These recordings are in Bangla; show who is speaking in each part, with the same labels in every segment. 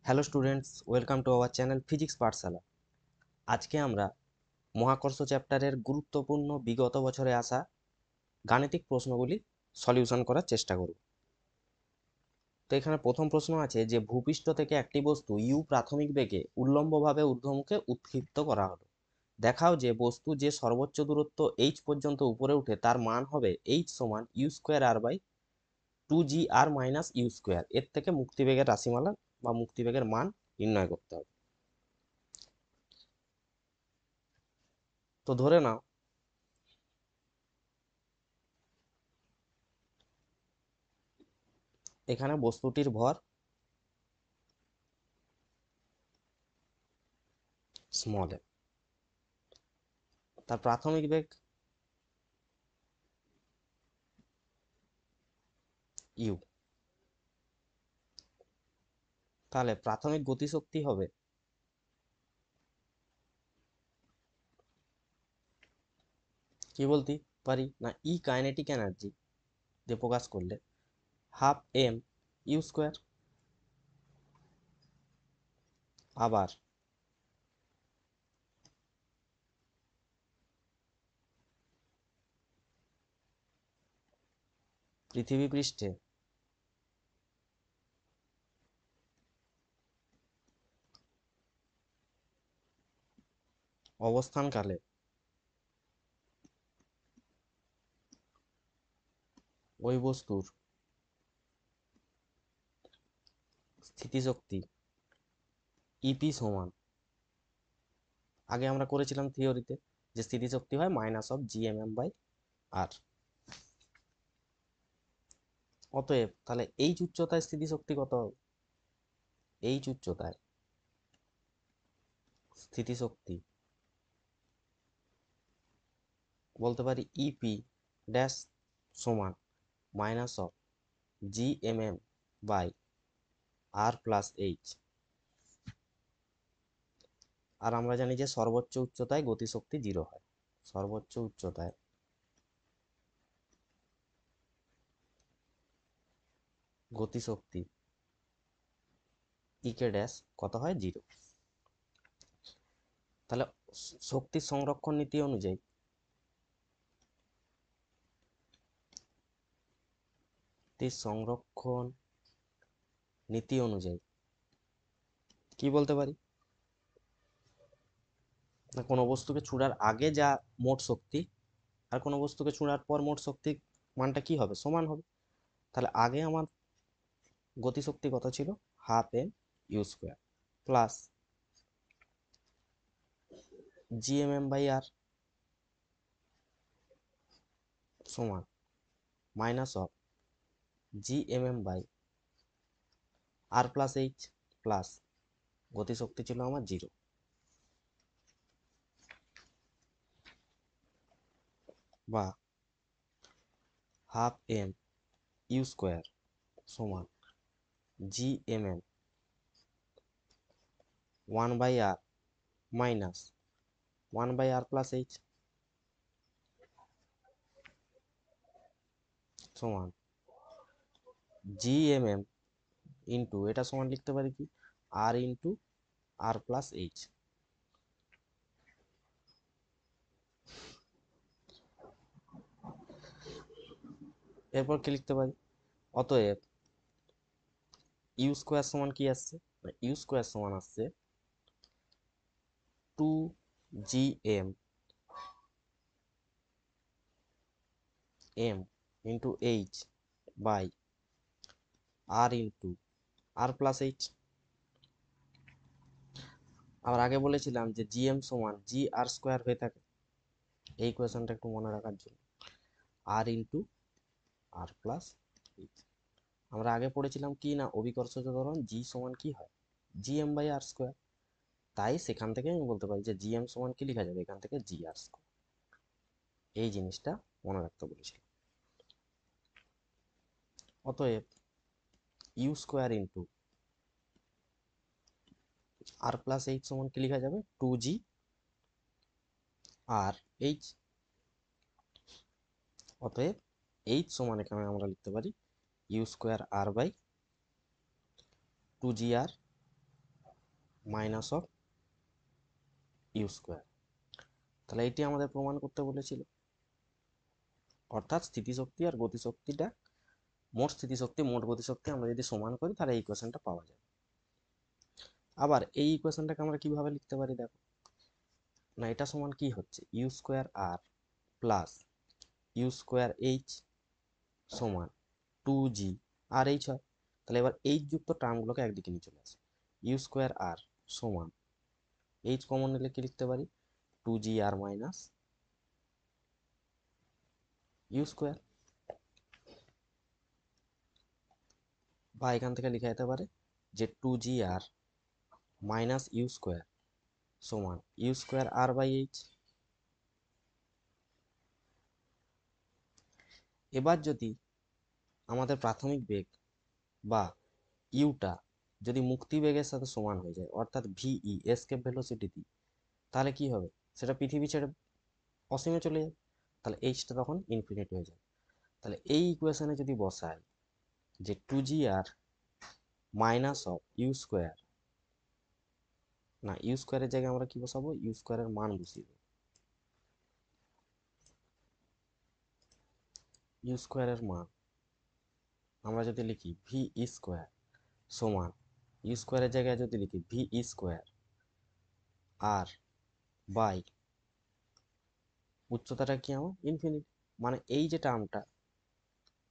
Speaker 1: Hello students, welcome to our channel physics পাঠশালা। আজকে আমরা মহাকর্ষ চ্যাপ্টারের গুরুত্বপূর্ণ বিগত বছরে আসা গাণিতিক প্রশ্নগুলি সলিউশন করার চেষ্টা করব। তো এখানে প্রথম প্রশ্ন আছে যে ভূপৃষ্ঠ থেকে একটি বস্তু ইউ প্রাথমিক বেগে উল্লম্বভাবে ঊর্ধ্বমুখে উৎক্ষিপ্ত করা হলো। দেখাও যে বস্তু যে সর্বোচ্চ দূরত্ব এইচ পর্যন্ত উপরে উঠে তার মান হবে এইচ সমান you square R by 2g r minus you square. এর থেকে মুক্তিবেগের রাশিমালা বা মুক্তিবেগের মান নির্ণয় করতে হবে। তো ধরে নাও এখানে বস্তুটির ভর স্মল এ, তার প্রাথমিক বেগ ইউ। তাহলে প্রাথমিক গতিশক্তি হবে কি বলতে পারি না, ই কাইনেটিক এনার্জি দিয়ে প্রকাশ করলে হাফ এম ইউ স্কোয়ার। আবার পৃথিবী পৃষ্ঠে অবস্থানকালে ওই বস্তুর স্থিতিশক্তি ইপি সমান, আগে আমরা করেছিলাম থিওরিতে যে স্থিতিশক্তি হয় -g/m/r। অতএব তাহলে এইচ উচ্চতায় স্থিতিশক্তি কত হবে? এইচ উচ্চতায় স্থিতিশক্তি বলতে পারি ইপি ড্যাশ সমান -g/m/r+h। আর আমরা জানি যে সর্বোচ্চ উচ্চতায় গতিশক্তি 0 হয়। সর্বোচ্চ উচ্চতায় গতিশক্তি ইকে ড্যাশ কত হয়? 0। তাহলে শক্তির সংরক্ষণ নীতি অনুযায়ী কি বলতে পারি না, কোনো বস্তুকে ছোড়ার আগে যা মোট শক্তি আর কোনো বস্তুকে ছোড়ার পর মোট শক্তি মানটা কি হবে? সমান হবে। তাহলে আগে আমার গতিশক্তি কত ছিল? Half m u square plus g/m/r সমান -g/m/r+h প্লাস গতিশক্তি ছিল আমার 0, বা হাফ এম ইউ স্কোয়ার সমান g/m 1/r মাইনাস 1/r+h সমান g/m ইন্টু এটা সমান লিখতে পারি কি r ইন্টু r+h। এরপর কি লিখতে পারি? অতএব ইউ স্কোয়ার সমান কি আসছে? ইউ স্কোয়ার সমান আসছে 2gm m into h by r into r+h। আবার আগে বলেছিলাম যে gm সমান gr² হয়ে থাকে, এই কোয়েশনটা একটু মনে রাখার জন্য r ইন্টু r+h। আমরা আগে পড়েছিলাম কি না, অভিকর্ষজ ত্বরণ g সমান কি হয়? gm/r²। তাই সেখান থেকে আমি বলতে পারি যে gm সমান কি লেখা যাবে এখান থেকে? gr²। এই জিনিসটা মনে রাখতে বলেছিলাম। অতএব ইউ স্কোয়ার ইন্টু r+h সমান কি লেখা যাবে? 2g/h। অতএব h সমান এখানে আমরা লিখতে পারি u square r by 2g/h minus of u square. তাহলে এটি আমাদের প্রমাণ করতে বলেছিল, অর্থাৎ স্থিতিশক্তি আর গতিশক্তিটা, মোট স্থিতিশক্তি মোট গতিশক্তি আমরা যদি সমান করি তাহলে এই ইকুয়েশনটা পাওয়া যায়। আবার এই ইকুয়েশনটাকে আমরা কিভাবে লিখতে পারি দেখো না, এটা সমান কি হচ্ছে, u square r plus u square h সমান 2g আর এইচ হয়। তাহলে এবার এইচ যুক্ত টার্মগুলোকে একদিকে নিয়ে চলে আসে, ইউ স্কোয়ার আর সমান এইচ কমন নিলে কি লিখতে পারি, 2g R minus you square, বা এখান থেকে লেখা যেতে পারে যে 2g R minus you square সমান you square R by H. এবার যদি আমাদের প্রাথমিক বেগ বা ইউটা যদি মুক্তি বেগের সাথে সমান হয়ে যায়, অর্থাৎ ভিই এসকেপ ভেলোসিটি দিই, তাহলে কি হবে, সেটা পৃথিবী ছেড়ে অসীমে চলে যাবে, তাহলে এইচটা তখন ইনফিনিটি হয়ে যাবে। তাহলে এই ইকুয়েশনে যদি বসাই যে 2g R minus of u square, না ইউ স্কোয়ারের জায়গায় আমরা কি বসাবো, ইউ স্কোয়ারের মান বসিয়ে দেবো, ইউ স্কোয়ারের মান আমরা যদি লিখি ভি স্কোয়ার সমান, ইউ স্কোয়ারের জায়গায় যদি লিখি ভি স্কোয়ার আর বাই উচ্চতাটা কি আমার ইনফিনিটি, মানে এই যে টার্মটা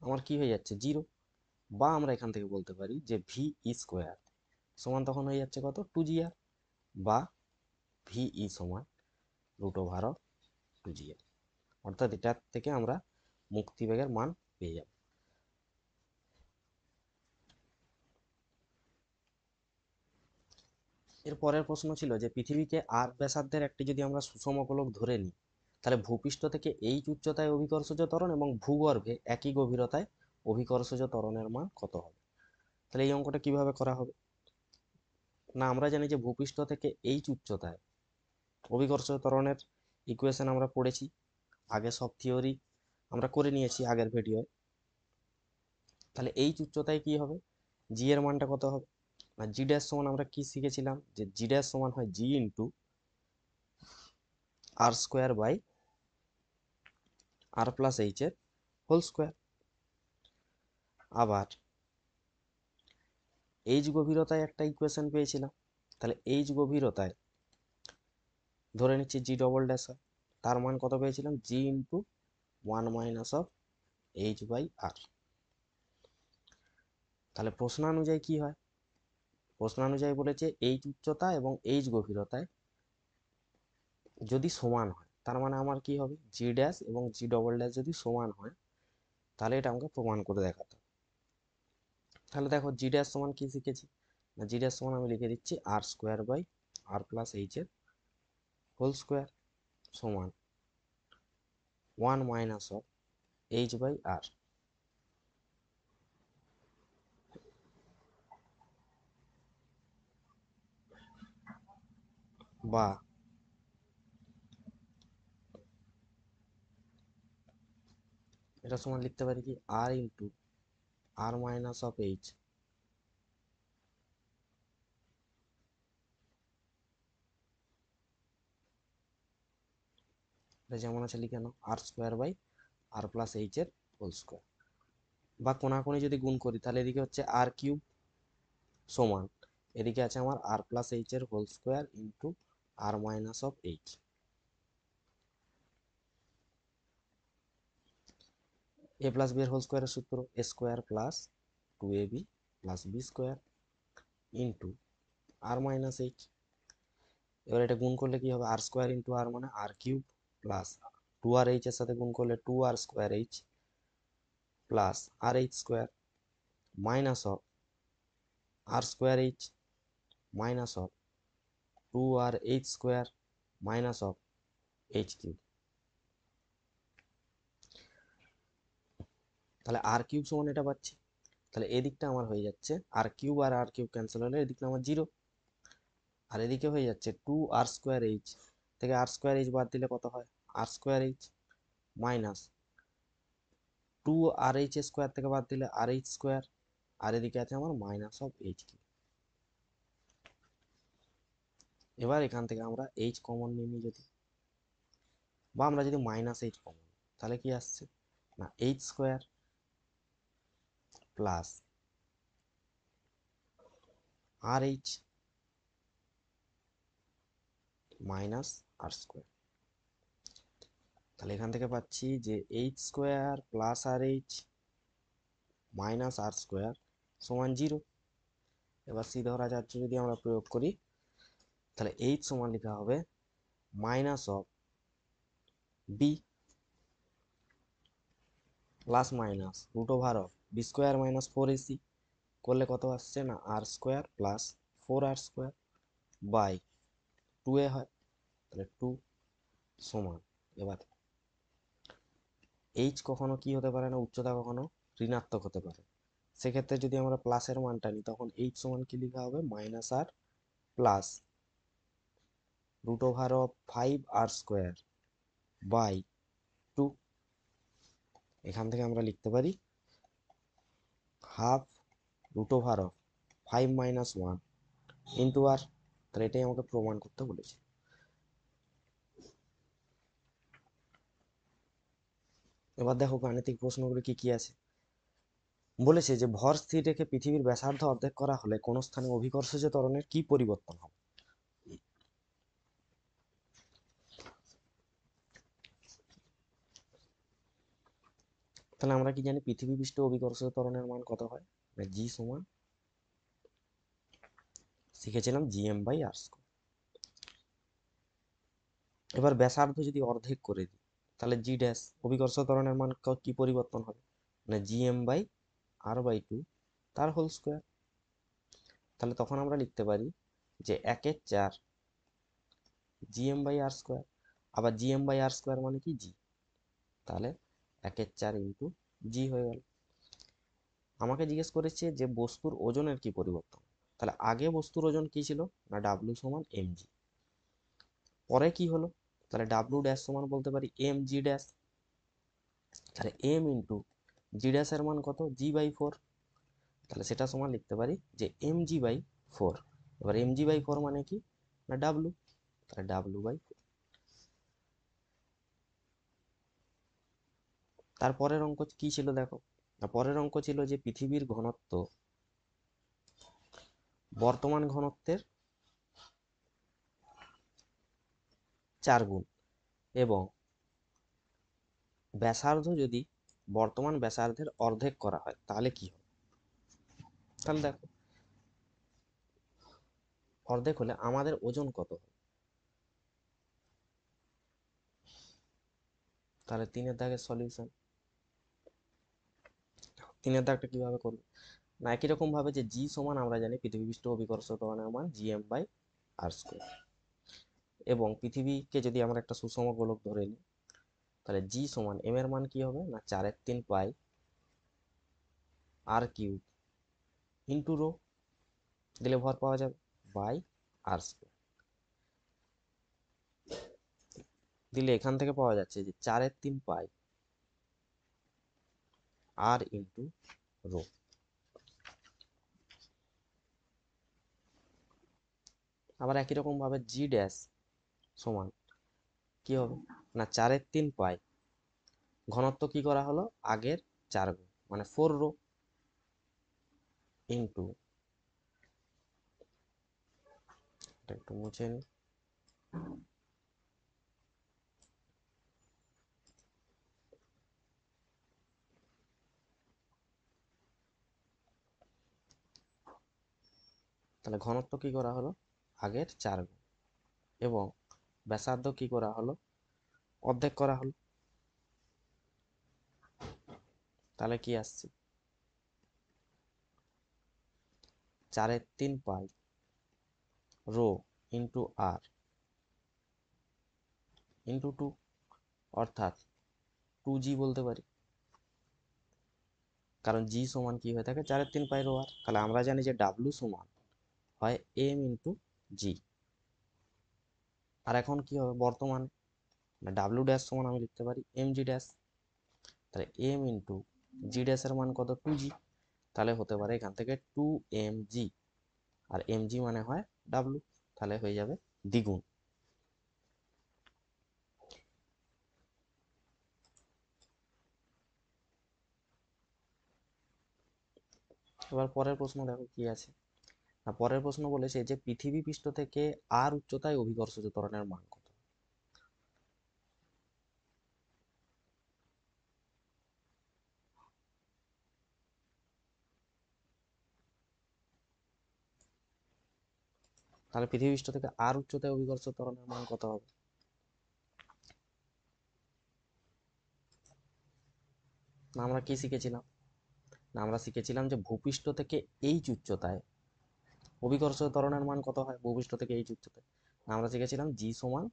Speaker 1: আমার কি হয়ে যাচ্ছে জিরো, বা আমরা এখান থেকে বলতে পারি যে ভি স্কোয়ার সমান তখন হয়ে যাচ্ছে কত 2g আর, বা ভিই সমান √2g আর, অর্থাৎ এটার থেকে আমরা মুক্তিবেগের মান পেয়ে যাব। এর পরের প্রশ্ন ছিল যে পৃথিবীকে আর ব্যাসার্ধের একটি যদি আমরা সুষম গোলক ধরে নিই, তাহলে ভূপৃষ্ঠ থেকে এইচ উচ্চতায় অভিকর্ষজ ত্বরণ এবং ভূগর্ভে একই গভীরতায় অভিকর্ষজ ত্বরণের মান কত হবে। তাহলে এই অঙ্কটা কিভাবে করা হবে, না আমরা জানি যে ভূপৃষ্ঠ থেকে এইচ উচ্চতায় অভিকর্ষজ ত্বরণের ইকুয়েশন আমরা পড়েছি, আগে সব থিওরি আমরা করে নিয়েছি আগের ভিডিওয়। তাহলে এইচ উচ্চতায় কি হবে, জি এর মানটা কত হবে, আর জি ড্যাশ সমান আমরা কি শিখেছিলাম যে জি ড্যাশ সমান হয় G into R square by R plus H এর হোল স্কোয়ার। আবার এইচ গভীরতায় একটা ইকুয়েশন পেয়েছিলাম, তাহলে এইচ গভীরতায় ধরে নিচ্ছি জি ডবল ড্যাশ হয়, তার মান কত পেয়েছিলাম, G into 1 minus of H by R. তাহলে প্রশ্নানুযায়ী কি হয়, প্রশ্নানুযায়ী বলেছে এইচ উচ্চতা এবং এইচ গভীরতায় যদি সমান হয়, তার মানে আমার কি হবে, জি ড্যাশ এবং জি ডবল ড্যাশ যদি সমান হয় তাহলে এটা আমাকে প্রমাণ করে দেখাতে হবে। তাহলে দেখো জি ড্যাশ সমান কি শিখেছি, না জি ড্যাশ সমান আমি লিখে দিচ্ছি R square by R plus H এর হোল স্কোয়ার সমান 1 minus of H by R, বা এটা সমান লিখতে পারি কি R into R minus of H, এটা যেমন আছে লিখে নাও R square by R plus H এর হোল স্কোয়ার, বা কোনাকুনি যদি গুণ করি তাহলে এদিকে হচ্ছে আর কিউব সমান, এদিকে আছে আমার আর প্লাস এইচ এর whole square into R minus of H. A plus B এর হোল স্কোয়ারের সূত্র A square plus 2ab plus B square into R minus H. এবার এটা গুণ করলে কি হবে, আর স্কোয়ার ইন্টু আর মানে R cube plus 2 R H এর সাথে গুণ করলে 2 R square H plus R H square minus of R square H minus of 2 R H square minus of H cube. তাহলে আর কিউব সমান এটা পাচ্ছি, তাহলে এদিকটা আমার হয়ে যাচ্ছে আর কিউব আর আর কিউব ক্যান্সেল হলে এদিকটা আমার জিরো, আর এদিকে হয়ে যাচ্ছে 2 আর স্কোয়ার এইচ থেকে আর স্কোয়ার এইচ বাদ দিলে কত হয়, আর square H minus 2 R H square থেকে বাদ দিলে আর এইচ স্কোয়ার, আর এদিকে আছে আমার মাইনাস অফ এইচ কিউব। এবার এখান থেকে আমরা এইচ কমন নিয়ে নিই যদি, বা আমরা যদি মাইনাস এইচ কমন, তাহলে কি আসছে না H square plus R H minus আর স্কোয়ার। তাহলে এখান থেকে পাচ্ছি যে H square plus R H minus আর স্কোয়ার সমান 0। এবার সি ধরা যাচ্ছে যদি আমরা প্রয়োগ করি, তাহলে এইচ সমান লেখা হবে minus of B plus minus root over of B square minus 4ac করলে কত আসছে না R square plus 4r square by 2a হয়, তাহলে 2 সমান। এবার এইচ কখনো কি হতে পারে না, উচ্চতা কখনো ঋণাত্মক হতে পারে। সেক্ষেত্রে যদি আমরা প্লাসের মানটা নিই, তখন এইচ সমান কি লেখা হবে minus R plus root over of 5r square by 2। এখান থেকে আমরা লিখতে পারি half root over of 5 minus 1 into R. তাহলে এটাই আমাকে প্রমাণ করতে বলেছে। এবার দেখো গাণিতিক প্রশ্নগুলো কি কি আছে। বলেছে যে ভর স্থির রেখে পৃথিবীর ব্যাসার্ধ অর্ধেক করা হলে কোন স্থানে অভিকর্ষজ ত্বরণের কি পরিবর্তন হবে। তাহলে আমরা কি জানি পৃথিবী পৃষ্ঠে অভিকর্ষজ ত্বরণের মান কত হয়, জি সমান শিখেছিলাম জিএম বাই আর স্কয়ার। এবার ব্যাসার্ধ যদি অর্ধেক করে দিই, তাহলে জি ড্যাশ অভিকর্ষজ ত্বরণের মান কি পরিবর্তন হবে, মানে জিএম বাই আর বাই 2 তার হোল স্কোয়ার। তাহলে তখন আমরা লিখতে পারি যে 1/4 জিএম বাই আর স্কোয়ার। আবার জিএম বাই আর স্কোয়ার মানে কি জি, তাহলে 1/4 ইন্টু জি হয়ে গেল। আমাকে জিজ্ঞেস করেছে যে বস্তুর ওজনের কি পরিবর্তন। তাহলে আগে বস্তুর ওজন কি ছিল না ডাব্লিউ সমান এম জি, পরে কি হলো, তাহলে ডাব্লিউ ড্যাশ সমান বলতে পারি এম জি ড্যাশ। তাহলে এম ইন্টু জি ড্যাশ এর মান কত জি বাই 4, তাহলে সেটা সমান লিখতে পারি যে এম জি বাই 4। এবার এম জি বাই 4 মানে কি না ডাব্লিউ, তাহলে ডাব্লিউ বাই 4। তারপরের অঙ্ক কি ছিল দেখো, পরের অঙ্ক ছিল যে পৃথিবীর ঘনত্ব বর্তমান ঘনত্বের 4 গুণ এবং ব্যাসার্ধ যদি বর্তমান ব্যাসার্ধের অর্ধেক করা হয় তাহলে কি হবে। তাহলে দেখো অর্ধেক হলে আমাদের ওজন কত হবে, তাহলে 3-এর দাগের সলিউশন। 3-এর দাগটা কিভাবে করবে না একই রকম ভাবে যে জি সমান আমরা জানি পৃথিবী পৃষ্ঠ অভিকর্ষ ত্বরণের মান জিএম বাই আর স্কোয়ার, এবং পৃথিবীকে যদি আমরা একটা সুষম গোলক ধরে নিই, তাহলে জি সমান এম এর মান কি হবে না 4/3 পাই আর কিউব ইন্টু রো দিলে ভর পাওয়া যাবে বাই আর স্কোয়ার। দিলে এখান থেকে পাওয়া যাচ্ছে যে 4/3 পাই আর ইন্টু রো। আবার একই রকম ভাবে জি ড্যাশ সমান কি হবে না 4/3 পাই ঘনত্ব কি করা হলো আগের 4 গুণ মানে 4 রো ইন্টু, এটা একটু মুছে নিই, তাহলে ঘনত্ব কি করা হলো আগের 4 গুণ এবং ব্যাসার্ধ কি করা হলো অর্ধেক করা হলো। তাহলে কি আসছে 4/3 পাই রো ইন্টু আর ইন্টু 2, অর্থাৎ 2g বলতে পারি, কারণ জি সমান কি হয়ে থাকে 4/3 পাই রো আর। তাহলে আমরা জানি যে ডাব্লিউ সমান হয় এম ইন্টু জি। আর এখন কি হবে বর্তমানে ডাব্লিউ ড্যাশ সমান আমি লিখতে পারি এম জি ড্যাশ, তাহলে এম ইন্টু জি ড্যাশের মান কত 2g, তাহলে হতে পারে এখান থেকে 2mg, আর mg মানে হয় ডাব্লিউ, তাহলে হয়ে যাবে দ্বিগুণ। এবার পরের প্রশ্ন দেখো কি আছে। না, পরের প্রশ্ন বলেছে যে পৃথিবী পৃষ্ঠ থেকে আর উচ্চতায় অভিকর্ষজ ত্বরণের মান কত। তাহলে পৃথিবী পৃষ্ঠ থেকে আর উচ্চতায় অভিকর্ষজ ত্বরণের মান কত হবে? না, আমরা কি শিখেছিলাম? না, আমরা শিখেছিলাম যে ভূপৃষ্ঠ থেকে এইচ উচ্চতায় অভিকর্ষজ ত্বরণের মান কত হয় ভূপৃষ্ঠ থেকে এইচ উচ্চতায়। না, আমরা শিখেছিলাম জি সমান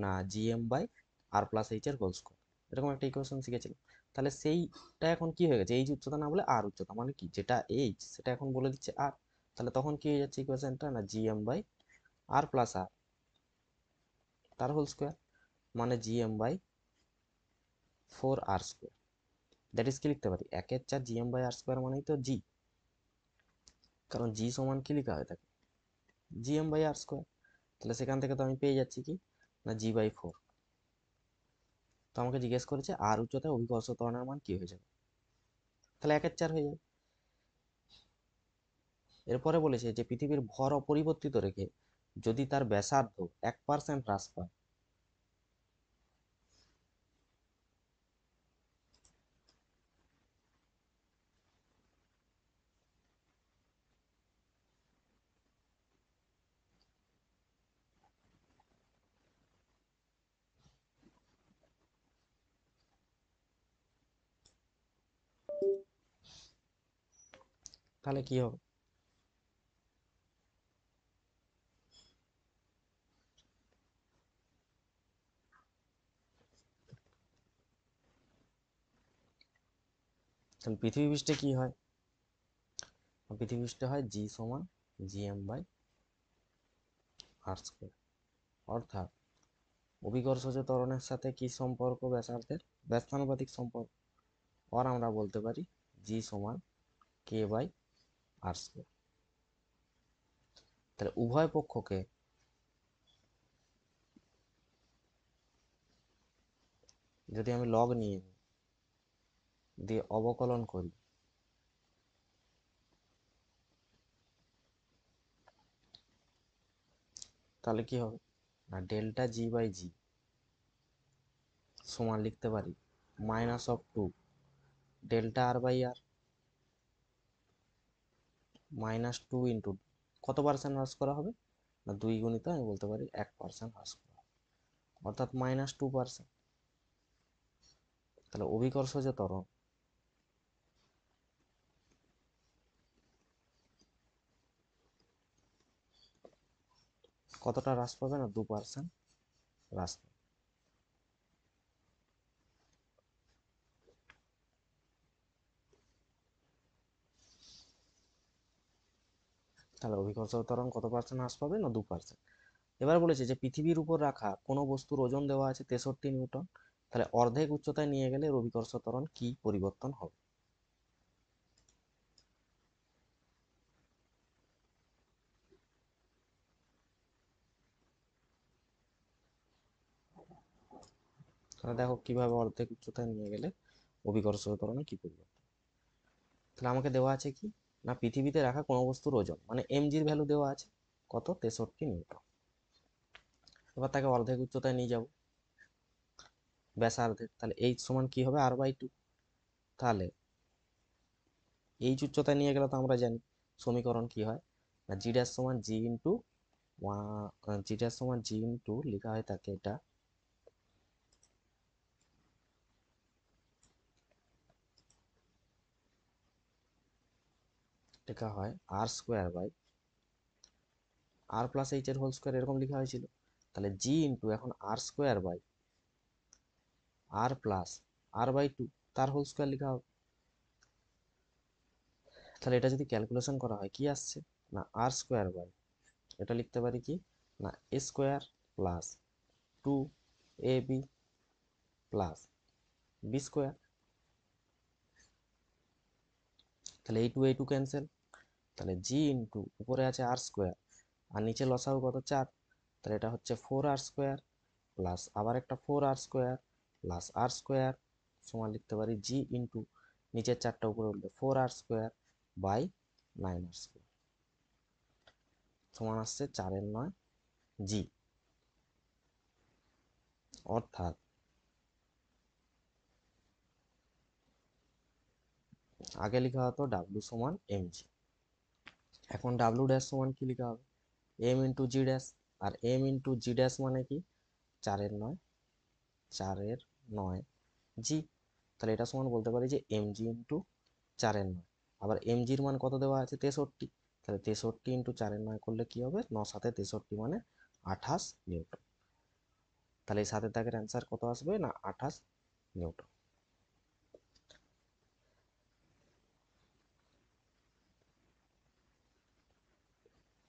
Speaker 1: না GM by R plus H এর হোল স্কোয়ার, এরকম একটা ইকুয়েশন শিখেছিলাম। তাহলে সেইটা এখন কি হয়ে গেছে, এইচ উচ্চতা না বলে আর উচ্চতা, মানে কি যেটা এইচ সেটা এখন বলে দিচ্ছে আর। তাহলে তখন কি হয়ে যাচ্ছে ইকুয়েশনটা, না GM by R plus r তার হোল স্কোয়ার, মানে GM by 4r²। That is কি লিখতে পারি, 1/4 জিএম বাই আর স্কোয়ার মানেই তো জি, কারণ জি সমান কি লেখা হয়ে থাকে, জিএম বাই আর স্কোয়ার। তাহলে সেখান থেকে তো আমি পেয়ে যাচ্ছি কি, না জি/4। তো আমাকে জিজ্ঞেস করেছে আর উচ্চতায় অভিকর্ষ ত্বরণের মান কি হয়ে যাবে, তাহলে 1/4 হয়ে যাবে। এরপরে বলেছে যে পৃথিবীর ভর অপরিবর্তিত রেখে যদি তার ব্যাসার্ধ 1% হ্রাস পায়, তাহলে কি হবে? তাহলে পৃথিবী পৃষ্ঠে কি হয়, পৃথিবী পৃষ্ঠে হয় জি সমান জিএম বাই আর স্কোয়ার। অর্থাৎ অভিকর্ষজ ত্বরণের সাথে কি সম্পর্ক, ব্যাসার্ধের ব্যস্তানুপাতিক সম্পর্ক। আর আমরা বলতে পারি জি সমান কে বাই আর স্কোয়ার। তাহলে উভয় পক্ষকে যদি আমি লগ নিয়ে নিই, দিয়ে অবকলন করি, তাহলে কি হবে, না ডেল্টা জি/জি সমান লিখতে পারি -2 ডেল্টা আর/আর, -2 ইন্টু কত পার্সেন্ট হ্রাস করা হবে, না 2 গুণিত আমি বলতে পারি 1% হ্রাস করা হবে, অর্থাৎ -2%। তাহলে অভিকর্ষজ ত্বরণ কতটা হ্রাস পাবে, না 2% হ্রাস পাবে। তাহলে অভিকর্ষজ ত্বরণ কত পার্সেন্ট হ্রাস পাবে, না 2%। এবার বলেছে যে পৃথিবীর উপর রাখা কোনো বস্তুর ওজন দেওয়া আছে 63 নিউটন, তাহলে অর্ধেক উচ্চতায় নিয়ে গেলে এর অভিকর্ষ ত্বরণ কি পরিবর্তন হবে। তাহলে দেখো কিভাবে অর্ধেক উচ্চতায় নিয়ে গেলে অভিকর্ষ ত্বরণে কি পরিবর্তন। তাহলে আমাকে দেওয়া আছে কি, না পৃথিবীতে রাখা কোনো বস্তুর ওজন মানে এমজির ভ্যালু দেওয়া আছে কত, 63 নিউটন। এবার তাকে অর্ধেক উচ্চতায় নিয়ে যাব ব্যাসার্ধের, তাহলে এইচ সমান কি হবে, r/2। তাহলে এইচ উচ্চতায় নিয়ে গেলে তো আমরা জানি সমীকরণ কি হয়, না জি ড্যাশ সমান জি ইন্টু জি ড্যাশ সমান জি ইন্টু লেখা হয় তাকে এটা লেখা হয় r² by R plus H এর হোল স্কোয়ার, এরকম লেখা হয়েছিল। তাহলে জি ইন্টু এখন r² by R plus r/2 তার হোল স্কোয়ার লেখা হবে। তাহলে এটা যদি ক্যালকুলেশন করা হয় কি আসছে, না r² বাই এটা লিখতে পারি কি, না a² plus 2ab plus b²। তাহলে এই টু ক্যান্সেল, তাহলে জি ইন্টু উপরে আছে r² আর নিচে লসাগু কত 4, তাহলে এটা হচ্ছে 4r² প্লাস আবার একটা 4r² প্লাস r² সমান লিখতে পারি জি ইন্টু নিচের চারটা উপরে উঠবে 4r² বাই 9r² সমান আসছে 4/9 জি। অর্থাৎ আগে লেখা হতো ডাব্লিউ সমান mg, এখন ডাব্লিউ ড্যাশ সমান কি লেখা হবে m ইন্টু জি ড্যাশ, আর m ইন্টু জি ড্যাশ মানে কি 4/9 জি। তাহলে এটা সমান বলতে পারি যে mg ইন্টু 4/9। আবার mgর মান কত দেওয়া আছে 63, তাহলে 63 ইন্টু 4/9 করলে কি হবে 9 7 63 মানে 28 নিউটন। তাহলে এই সাতের দাগের অ্যান্সার কত আসবে না 28 নিউটন।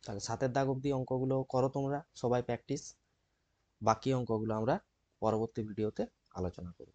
Speaker 1: তাহলে সাতের দাগ অবধি অঙ্কগুলো করো তোমরা সবাই প্র্যাকটিস, বাকি অঙ্কগুলো আমরা পরবর্তী ভিডিওতে আলোচনা করব।